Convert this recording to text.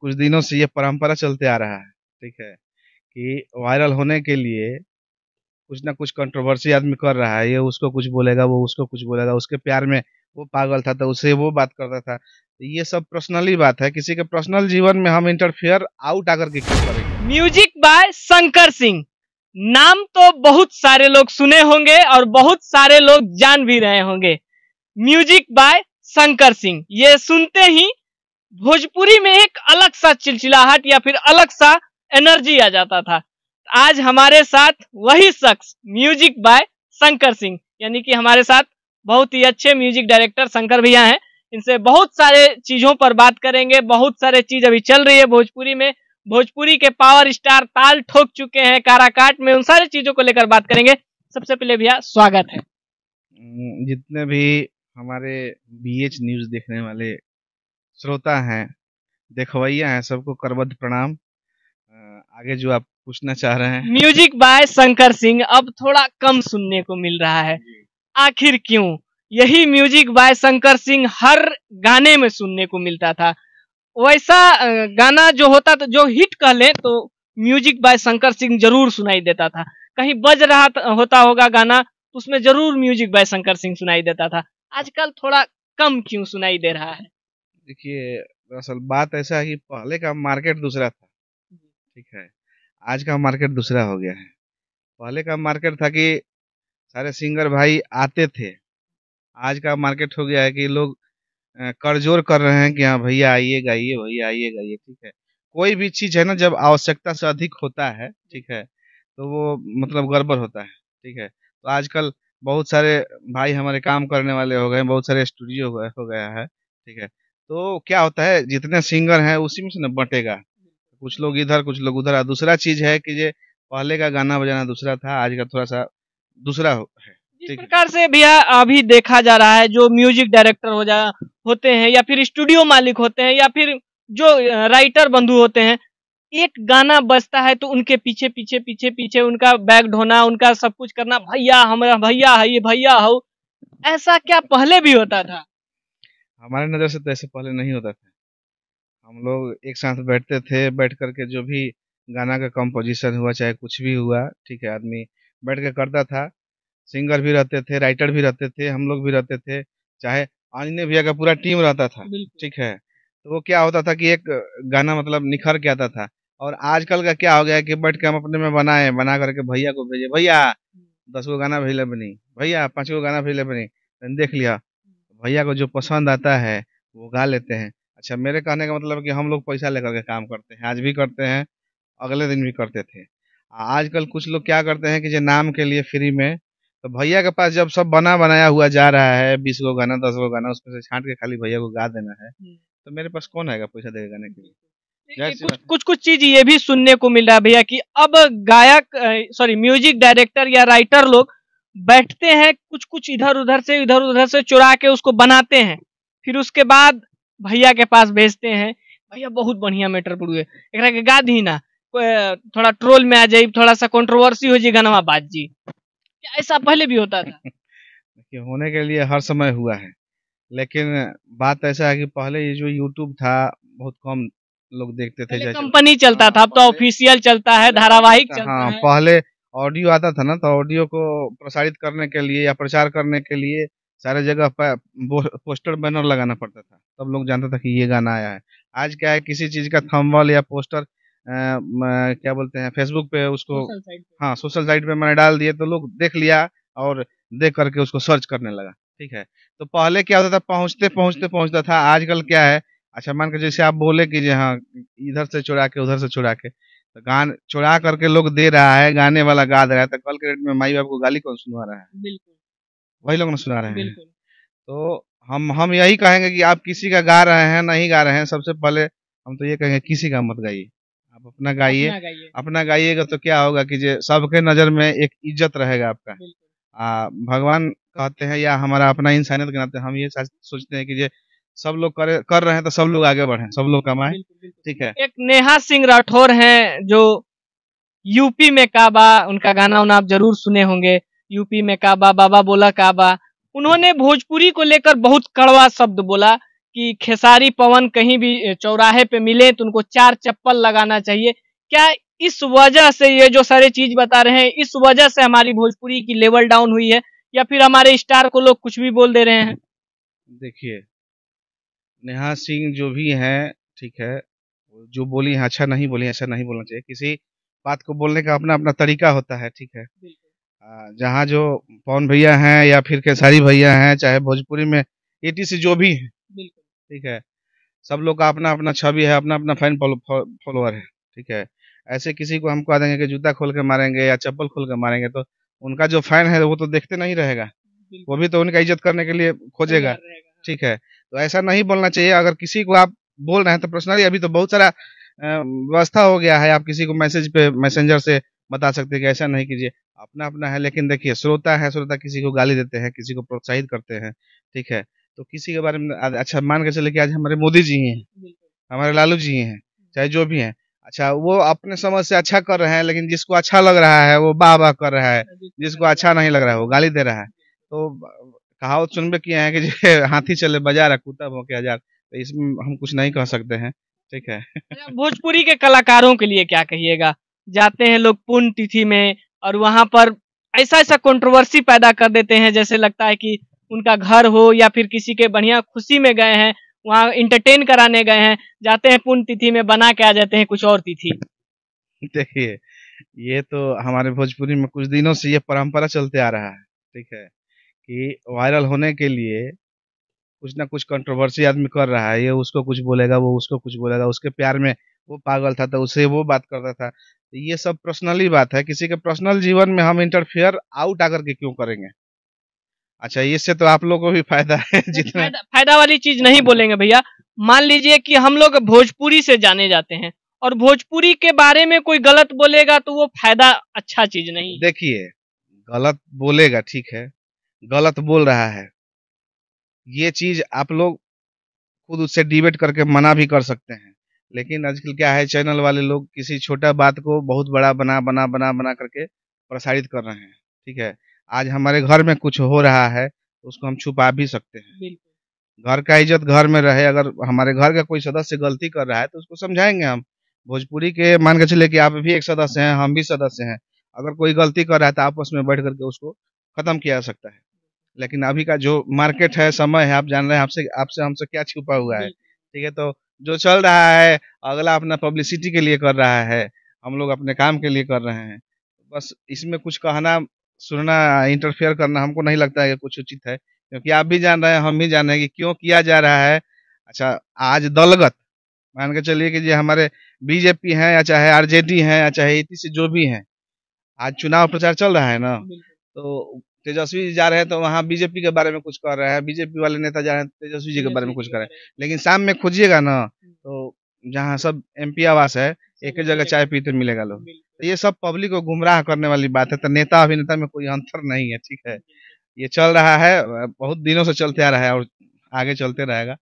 कुछ दिनों से ये परंपरा चलते आ रहा है, ठीक है, कि वायरल होने के लिए कुछ ना कुछ कंट्रोवर्सी आदमी कर रहा है, ये उसको कुछ बोलेगा, वो उसको कुछ बोलेगा, उसके प्यार में वो पागल था तो उससे वो बात करता था। तो ये सब पर्सनली बात है, किसी के पर्सनल जीवन में हम इंटरफेयर आउट आकर के क्यों करेंगे। म्यूजिक बाय शंकर सिंह, नाम तो बहुत सारे लोग सुने होंगे और बहुत सारे लोग जान भी रहे होंगे। म्यूजिक बाय शंकर सिंह, ये सुनते ही भोजपुरी में एक अलग सा चिलचिलाहट या फिर अलग सा एनर्जी आ जाता था। आज हमारे साथ वही शख्स म्यूजिक बाय शंकर सिंह, यानी कि हमारे साथ बहुत ही अच्छे म्यूजिक डायरेक्टर शंकर भैया हैं। इनसे बहुत सारे चीजों पर बात करेंगे। बहुत सारे चीज अभी चल रही है भोजपुरी में, भोजपुरी के पावर स्टार ताल ठोक चुके हैं काराकाट में, उन सारी चीजों को लेकर बात करेंगे। सबसे पहले भैया स्वागत है। जितने भी हमारे BH न्यूज देखने वाले श्रोता हैं, देखवैया हैं, सबको करबद्ध प्रणाम। आगे जो आप पूछना चाह रहे हैं। म्यूजिक बाय शंकर सिंह अब थोड़ा कम सुनने को मिल रहा है, आखिर क्यों? यही म्यूजिक बाय शंकर सिंह हर गाने में सुनने को मिलता था। वैसा गाना जो होता था, जो हिट कह ले तो म्यूजिक बाय शंकर सिंह जरूर सुनाई देता था। कहीं बज रहा होता होगा गाना, उसमें जरूर म्यूजिक बाय शंकर सिंह सुनाई देता था। आजकल थोड़ा कम क्यों सुनाई दे रहा है? देखिए, दरअसल बात ऐसा है कि पहले का मार्केट दूसरा था, ठीक है, आज का मार्केट दूसरा हो गया है। पहले का मार्केट था कि सारे सिंगर भाई आते थे, आज का मार्केट हो गया है कि लोग करजोर कर रहे हैं कि हाँ भैया आइए गाइए, भैया आइए गाइए, ठीक है। कोई भी चीज है ना, जब आवश्यकता से अधिक होता है, ठीक है, तो वो मतलब गड़बड़ होता है, ठीक है। तो आजकल बहुत सारे भाई हमारे काम करने वाले हो गए, बहुत सारे स्टूडियो हो गया है, ठीक है। तो क्या होता है, जितने सिंगर हैं उसी में से ना बटेगा, कुछ लोग इधर कुछ लोग उधर। दूसरा चीज है कि ये पहले का गाना बजाना दूसरा था, आज का थोड़ा सा दूसरा है, जिस ठीक है। प्रकार से भैया अभी देखा जा रहा है, जो म्यूजिक डायरेक्टर होते हैं या फिर स्टूडियो मालिक होते हैं या फिर जो राइटर बंधु होते हैं, एक गाना बजता है तो उनके पीछे पीछे पीछे पीछे उनका बैग ढोना, उनका सब कुछ करना, भैया हमारा भैया है, ये भैया हो। ऐसा क्या पहले भी होता था? हमारे नज़र से तो ऐसे पहले नहीं होता था। हम लोग एक साथ बैठते थे, बैठ करके जो भी गाना का कंपोजिशन हुआ, चाहे कुछ भी हुआ, ठीक है, आदमी बैठ के करता था। सिंगर भी रहते थे, राइटर भी रहते थे, हम लोग भी रहते थे, चाहे आनंद भैया का पूरा टीम रहता था, ठीक है। तो वो क्या होता था कि एक गाना मतलब निखर के आता था। और आजकल का क्या हो गया है कि बैठ के हम अपने में बना करके भैया को भेजे, भैया 10 गो गाना भेजले बनी, भैया 5 गो गाना भेजले बनी, तनी देख लिया। भैया को जो पसंद आता है वो गा लेते हैं। अच्छा, मेरे कहने का मतलब कि हम लोग पैसा लेकर के काम करते हैं, आज भी करते हैं, अगले दिन भी करते थे। आजकल कुछ लोग क्या करते हैं कि जो नाम के लिए फ्री में, तो भैया के पास जब सब बना बनाया हुआ जा रहा है, 20 गो गाना 10 गो गाना, उसमें से छांट के खाली भैया को गा देना है, तो मेरे पास कौन आएगा पैसा देगा गाने के लिए? कुछ चीज ये भी सुनने को मिल रहा है भैया कि अब गायक सॉरी म्यूजिक डायरेक्टर या राइटर लोग बैठते हैं, कुछ कुछ इधर उधर से चुरा के उसको बनाते हैं, फिर उसके बाद भैया के पास भेजते हैं। भैया बहुत बढ़िया मैटर पड़ुए, एकरा के गा दी ना, थोड़ा ट्रोल में आ जाई, थोड़ा सा कंट्रोवर्सी हो जी, गाना बात जी। क्या ऐसा पहले भी होता था? देखिए, होने के लिए हर समय हुआ है, लेकिन बात ऐसा है कि पहले ये जो यूट्यूब था बहुत कम लोग देखते थे। जैसे कंपनी चलता था, अब तो ऑफिशियल चलता है, धारावाहिक चलता है। पहले ऑडियो आता था ना, तो ऑडियो को प्रसारित करने के लिए या प्रचार करने के लिए सारे जगह पर पोस्टर बैनर लगाना पड़ता था, तब लोग जानता था कि ये गाना आया है। आज क्या है, किसी चीज का थंबनेल या पोस्टर क्या बोलते हैं, फेसबुक पे उसको, हाँ, सोशल साइट पे मैंने डाल दिए तो लोग देख लिया और देख करके उसको सर्च करने लगा, ठीक है। तो पहले क्या होता था, पहुंचता था। आजकल क्या है, अच्छा मान के जैसे आप बोले कि हाँ इधर से चुरा के उधर से चुरा के, तो गान चुरा करके लोग दे रहा है, गाने वाला गा रहा है, तो कल के डेट में माई बाप को गाली कौन सुनवा रहा है? बिल्कुल, वही लोग ना सुना रहे हैं। तो हम यही कहेंगे कि आप किसी का गा रहे हैं, नहीं गा रहे हैं, सबसे पहले हम तो ये कहेंगे किसी का मत गाइए, आप अपना गाइए। अपना गाइएगा तो क्या होगा कि जो सबके नजर में एक इज्जत रहेगा आपका। भगवान कहते हैं या हमारा अपना इंसानियत के नाते हम ये सोचते हैं कि ये सब लोग कर रहे हैं तो सब लोग आगे बढ़े, सब लोग कमाए, ठीक है। एक नेहा सिंह राठौर हैं जो यूपी में काबा, उनका गाना उन्हें आप जरूर सुने होंगे, यूपी में काबा बाबा बोला काबा। उन्होंने भोजपुरी को लेकर बहुत कड़वा शब्द बोला कि खेसारी पवन कहीं भी चौराहे पे मिले तो उनको 4 चप्पल लगाना चाहिए। क्या इस वजह से ये जो सारे चीज बता रहे हैं, इस वजह से हमारी भोजपुरी की लेवल डाउन हुई है, या फिर हमारे स्टार को लोग कुछ भी बोल दे रहे हैं? देखिए, नेहा सिंह जो भी हैं, ठीक है, जो बोली हैं अच्छा नहीं बोली, ऐसा नहीं बोलना चाहिए। किसी बात को बोलने का अपना-अपना तरीका होता है, ठीक है। जहाँ जो पवन भैया हैं या फिर खेसारी भैया हैं, चाहे भोजपुरी में ईटीसी जो भी हैं, ठीक है, सब लोग का अपना-अपना छवि है, अपना-अपना फैन फॉलोअर है, ठीक है। ऐसे किसी को हम कह देंगे कि जूता खोल के मारेंगे या चप्पल खोल के मारेंगे, तो उनका जो फैन है वो तो देखते नहीं रहेगा, वो भी तो उनका इज्जत करने के लिए खोजेगा, ठीक है। तो ऐसा नहीं बोलना चाहिए। अगर किसी को आप बोल रहे हैं तो पर्सनली अभी तो बहुत सारा व्यवस्था हो गया है, आप किसी को मैसेज पे मैसेंजर से बता सकते हैं कि ऐसा नहीं कीजिए, अपना-अपना है। लेकिन देखिए, श्रोता है, श्रोता किसी को गाली देते हैं, किसी को प्रोत्साहित करते हैं, ठीक है। तो किसी के बारे में अच्छा मान के चलिए कि आज हमारे मोदी जी ही हैं, हमारे लालू जी ही हैं, चाहे जो भी हैं। अच्छा, वो अपने समझ से अच्छा कर रहे हैं, लेकिन जिसको अच्छा लग रहा है वो वाह-वाह कर रहा है, जिसको अच्छा नहीं लग रहा है वो गाली दे रहा है। तो कहावत सुनबे किए हैं कि जे हाथी चले बाज़ार कुत्ता भौंके हजार, तो इसमें हम कुछ नहीं कह सकते हैं, ठीक है। अच्छा, भोजपुरी के कलाकारों के लिए क्या कहिएगा? जाते हैं लोग पुण्यतिथि में और वहां पर ऐसा कंट्रोवर्सी पैदा कर देते हैं, जैसे लगता है कि उनका घर हो या फिर किसी के बढ़िया खुशी में गए हैं, वहां इंटरटेन कराने गए हैं, जाते हैं पुण्यतिथि में बना के आ जाते हैं कुछ और तिथि। देखिए, ये तो हमारे भोजपुरी में कुछ दिनों से ये परंपरा चलते आ रहा है, ठीक है, कि वायरल होने के लिए कुछ ना कुछ कंट्रोवर्सी आदमी कर रहा है, ये उसको कुछ बोलेगा, वो उसको कुछ बोलेगा, उसके प्यार में वो पागल था तो उसे वो बात करता था। तो ये सब पर्सनली बात है, किसी के पर्सनल जीवन में हम इंटरफेयर आउट आकर के क्यों करेंगे? अच्छा, इससे तो आप लोगों को भी फायदा है जितना फायदा फायदा वाली चीज नहीं बोलेंगे भैया। मान लीजिए कि हम लोग भोजपुरी से जाने जाते हैं और भोजपुरी के बारे में कोई गलत बोलेगा तो वो फायदा अच्छा चीज नहीं। देखिए, गलत बोलेगा, ठीक है, गलत बोल रहा है, ये चीज़ आप लोग खुद उससे डिबेट करके मना भी कर सकते हैं। लेकिन आजकल क्या है, चैनल वाले लोग किसी छोटा बात को बहुत बड़ा बना करके प्रसारित कर रहे हैं, ठीक है। आज हमारे घर में कुछ हो रहा है, तो उसको हम छुपा भी सकते हैं। घर का इज़्ज़त घर में रहे, अगर हमारे घर का कोई सदस्य गलती कर रहा है, तो उसको समझाएँगे हम। भोजपुरी के मान के चलिए कि आप भी एक सदस्य हैं, हम भी सदस्य हैं। अगर कोई गलती कर रहा है, तो आपस में बैठ कर के उसको खत्म किया जा सकता है। लेकिन अभी का जो मार्केट है, समय है, आप जान रहे हैं आपसे आपसे हमसे क्या छुपा हुआ है, ठीक है? तो जो चल रहा है, अगला अपना पब्लिसिटी के लिए कर रहा है, हम लोग अपने काम के लिए कर रहे हैं। बस इसमें कुछ कहना, सुनना, इंटरफेयर करना हमको नहीं लगता है कि कुछ उचित है, क्योंकि आप भी जान रहे हैं, हम भी जान रहे हैं कि क्यों किया जा रहा है। अच्छा, आज दलगत मान के चलिए कि जो हमारे बीजेपी हैं या चाहे आरजेडी हैं या चाहे एटीसी जो भी हैं, आज चुनाव प्रचार चल रहा है ना, तो तेजस्वी जी जा रहे हैं तो वहाँ बीजेपी के बारे में कुछ कर रहे हैं, बीजेपी वाले नेता जा रहे हैं तो तेजस्वी जी के बारे में कुछ कर रहे हैं। लेकिन शाम में खोजिएगा ना, तो जहाँ सब एमपी आवास है, एक ही जगह चाय पीते मिलेगा लोग। तो ये सब पब्लिक को गुमराह करने वाली बात है, तो नेता अभिनेता में कोई अंतर नहीं है, ठीक है। ये चल रहा है, बहुत दिनों से चलते आ रहा है और आगे चलते रहेगा।